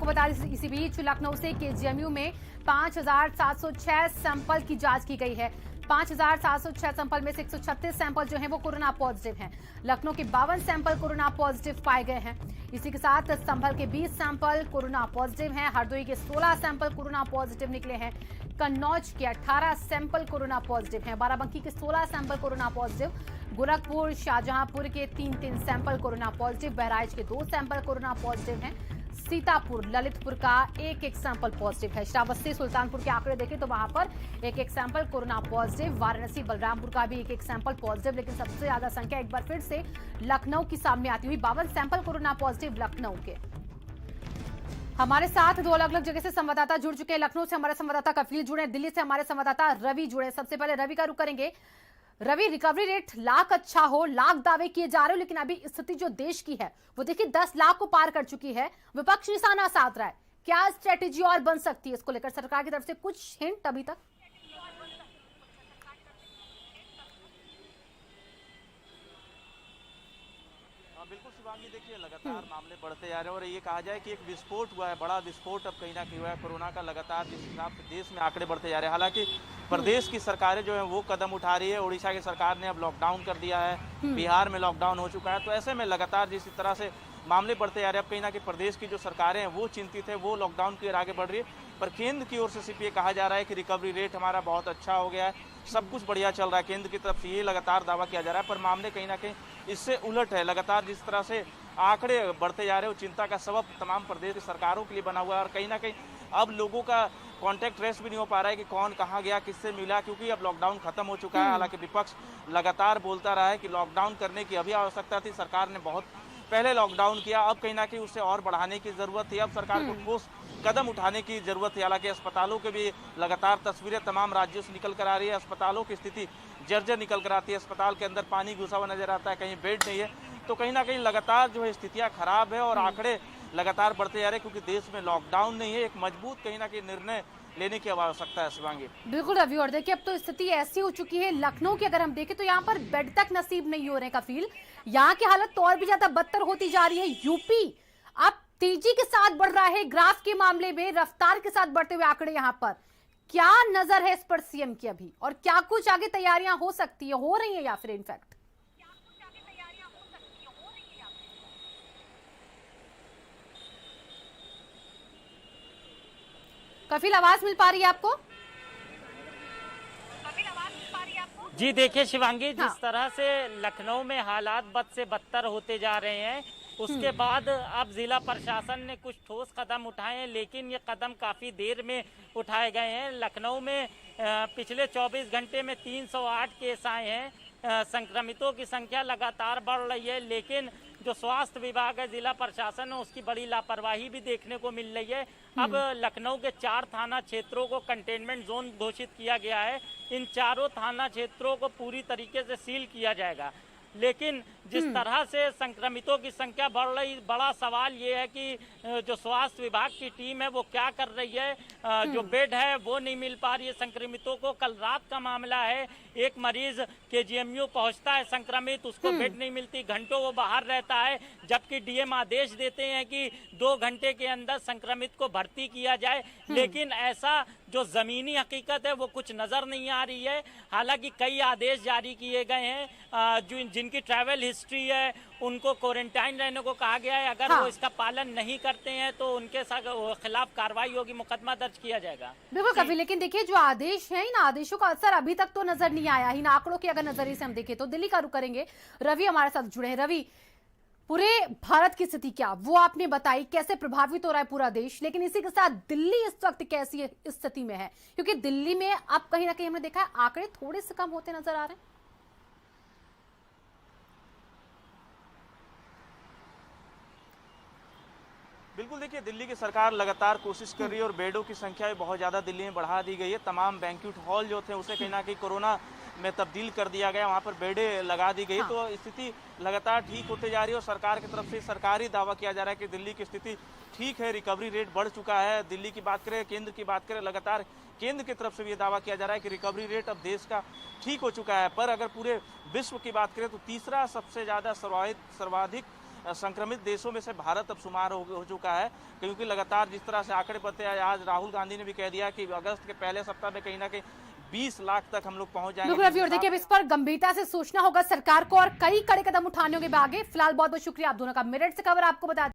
आपको बता दें इसी बीच लखनऊ से केजीएमयू में 5,706 सैंपल की जांच की गई है। 5,706 सैंपल में से 136 सैंपल जो हैं वो कोरोना पॉजिटिव हैं। लखनऊ के 52 सैंपल कोरोना पॉजिटिव पाए गए हैं। इसी के साथ संभल के 20 सैंपल कोरोना पॉजिटिव हैं। हरदोई के 16 सैंपल कोरोना पॉजिटिव निकले हैं। कन्नौज के 18 सैंपल कोरोना पॉजिटिव हैं। बाराबंकी के 16 sample corona positive. Gorakhpur Shahjahanpur के 3 सैंपल कोरोना पॉजिटिव। बहराइच के 2 सैंपल कोरोना पॉजिटिव हैं। सीतापुर ललितपुर का एक सैंपल पॉजिटिव है। श्रावस्ती सुल्तानपुर के आंकड़े देखें तो वहां पर एक sample corona positive. Varanasi Balrampur का भी एक सैंपल पॉजिटिव, लेकिन सबसे ज्यादा संख्या एक बार फिर से लखनऊ की सामने आती हुई 52 सैंपल कोरोना पॉजिटिव लखनऊ के। हमारे साथ दो अलग अलग जगह से संवाददाता जुड़ चुके हैं। लखनऊ से हमारे संवाददाता कफील जुड़े, दिल्ली से हमारे संवाददाता रवि जुड़े। सबसे पहले रवि का रुख करेंगे। रवि, रिकवरी रेट लाख अच्छा हो, लाख दावे किए जा रहे हो, लेकिन अभी स्थिति जो देश की है वो देखिए 10 लाख को पार कर चुकी है। विपक्ष निशाना साध रहा है। क्या स्ट्रेटेजी और बन सकती है इसको लेकर सरकार की तरफ से? कुछ हिंट अभी तक? बिल्कुल शिवांगी, देखिए लगातार मामले बढ़ते जा रहे हैं और ये कहा जाए कि एक विस्फोट हुआ है, बड़ा विस्फोट अब कहीं ना कहीं हुआ है कोरोना का। लगातार जिस हिसाब से देश में आंकड़े बढ़ते जा रहे हैं, हालांकि प्रदेश की सरकारें जो है वो कदम उठा रही है। उड़ीसा की सरकार ने अब लॉकडाउन कर दिया है, बिहार में लॉकडाउन हो चुका है। तो ऐसे में लगातार जिस तरह से मामले बढ़ते जा रहे हैं, अब कहीं ना कहीं प्रदेश की जो सरकारें हैं वो चिंतित है, वो लॉकडाउन की ओर आगे बढ़ रही है। पर केंद्र की ओर से सिर्फ ये कहा जा रहा है कि रिकवरी रेट हमारा बहुत अच्छा हो गया है, सब कुछ बढ़िया चल रहा है। केंद्र की तरफ से ये लगातार दावा किया जा रहा है, पर मामले कहीं ना कहीं इससे उलट है। लगातार जिस तरह से आंकड़े बढ़ते जा रहे हो, चिंता का सबब तमाम प्रदेश की सरकारों के लिए बना हुआ है और कहीं ना कहीं अब लोगों का कॉन्टैक्ट ट्रेस भी नहीं हो पा रहा है कि कौन कहाँ गया, किससे मिला, क्योंकि अब लॉकडाउन खत्म हो चुका है। हालांकि विपक्ष लगातार बोलता रहा है कि लॉकडाउन करने की अभी आवश्यकता थी, सरकार ने बहुत पहले लॉकडाउन किया, अब कहीं ना कहीं उसे और बढ़ाने की जरूरत थी। अब सरकार को ठोस कदम उठाने की जरूरत है। हालांकि अस्पतालों के भी लगातार तस्वीरें तमाम राज्यों से निकल कर आ रही है। अस्पतालों की स्थिति जर्जर निकल कर आती है, अस्पताल के अंदर पानी घुसा हुआ नजर आता है, कहीं बेड नहीं है। तो कहीं ना कहीं लगातार जो है स्थितियां खराब है और आंकड़े लगातार बढ़ते जा रहे हैं, क्योंकि देश में लॉकडाउन नहीं है। एक मजबूत कहीं ना कहीं निर्णय लेने की आवश्यकता है शिवांगी। बिल्कुल रवि, और देखिए अब तो स्थिति ऐसी हो चुकी है लखनऊ की, अगर हम देखें तो यहाँ पर बेड तक नसीब नहीं हो रहे हैं कफील। यहाँ की हालत तो और भी ज्यादा बदतर होती जा रही है। यूपी अब तेजी के साथ बढ़ रहा है, ग्राफ के मामले में रफ्तार के साथ बढ़ते हुए आंकड़े। यहाँ पर क्या नजर है इस पर सीएम की अभी, और क्या कुछ आगे तैयारियां हो सकती है, हो रही है या फिर इनफैक्ट? कफील, आवाज मिल पा रही है आपको? जी देखिए शिवांगी, जिस तरह से लखनऊ में हालात बद से बदतर होते जा रहे हैं, उसके बाद अब जिला प्रशासन ने कुछ ठोस कदम उठाए हैं, लेकिन ये कदम काफ़ी देर में उठाए गए हैं। लखनऊ में पिछले 24 घंटे में 308 केस आए हैं। संक्रमितों की संख्या लगातार बढ़ रही है, लेकिन जो स्वास्थ्य विभाग है, जिला प्रशासन है, उसकी बड़ी लापरवाही भी देखने को मिल रही है। अब लखनऊ के 4 थाना क्षेत्रों को कंटेनमेंट जोन घोषित किया गया है। इन चारों थाना क्षेत्रों को पूरी तरीके से सील किया जाएगा। लेकिन जिस तरह से संक्रमितों की संख्या बढ़ रही, बड़ा सवाल ये है कि जो स्वास्थ्य विभाग की टीम है वो क्या कर रही है। जो बेड है वो नहीं मिल पा रही है संक्रमितों को। कल रात का मामला है, एक मरीज केजीएमयू पहुंचता है संक्रमित, उसको बेड नहीं मिलती, घंटों वो बाहर रहता है, जबकि डीएम आदेश देते हैं कि 2 घंटे के अंदर संक्रमित को भर्ती किया जाए। लेकिन ऐसा जो जमीनी हकीकत है वो कुछ नजर नहीं आ रही है। हालांकि कई आदेश जारी किए गए हैं, जिनकी ट्रैवल हिस्ट्री है उनको क्वारंटाइन रहने को कहा गया है। अगर वो इसका पालन नहीं करते हैं तो उनके खिलाफ कार्रवाई होगी, मुकदमा दर्ज किया जाएगा। बिल्कुल कभी, लेकिन देखिए जो आदेश है, इन आदेशों का असर अभी तक तो नजर नहीं आया। इन आंकड़ों के अगर नजरिए से हम देखें तो दिल्ली का रुख करेंगे। रवि हमारे साथ जुड़े हैं। रवि, पूरे भारत की स्थिति क्या वो आपने बताई, कैसे प्रभावित हो रहा है पूरा देश, लेकिन इसी के साथ दिल्ली इस वक्त कैसी स्थिति में है? क्योंकि दिल्ली में अब कहीं ना कहीं हमने देखा है आंकड़े थोड़े से कम होते नजर आ रहे हैं। बिल्कुल, देखिए दिल्ली की सरकार लगातार कोशिश कर रही है और बेडों की संख्या भी बहुत ज़्यादा दिल्ली में बढ़ा दी गई है। तमाम बैंक्वेट हॉल जो थे उसे कहीं ना कहीं कोरोना में तब्दील कर दिया गया, वहाँ पर बेडें लगा दी गई। तो स्थिति लगातार ठीक होते जा रही है और सरकार की तरफ से सरकारी दावा किया जा रहा है कि दिल्ली की स्थिति ठीक है, रिकवरी रेट बढ़ चुका है। दिल्ली की बात करें, केंद्र की बात करें, लगातार केंद्र की तरफ से भी ये दावा किया जा रहा है कि रिकवरी रेट अब देश का ठीक हो चुका है। पर अगर पूरे विश्व की बात करें तो तीसरा सबसे ज़्यादा सर्वाधिक संक्रमित देशों में से भारत अब शुमार हो चुका है, क्योंकि लगातार जिस तरह से आंकड़े बढ़ते हैं, आज राहुल गांधी ने भी कह दिया कि अगस्त के पहले सप्ताह में कहीं ना कहीं 20 लाख तक हम लोग पहुंच जाएंगे। बिल्कुल रवि, और देखिए अब इस पर गंभीरता से सोचना होगा सरकार को और कई कड़े कदम उठाने होंगे आगे। फिलहाल बहुत बहुत शुक्रिया आप दोनों का। मेरठ से खबर आपको बता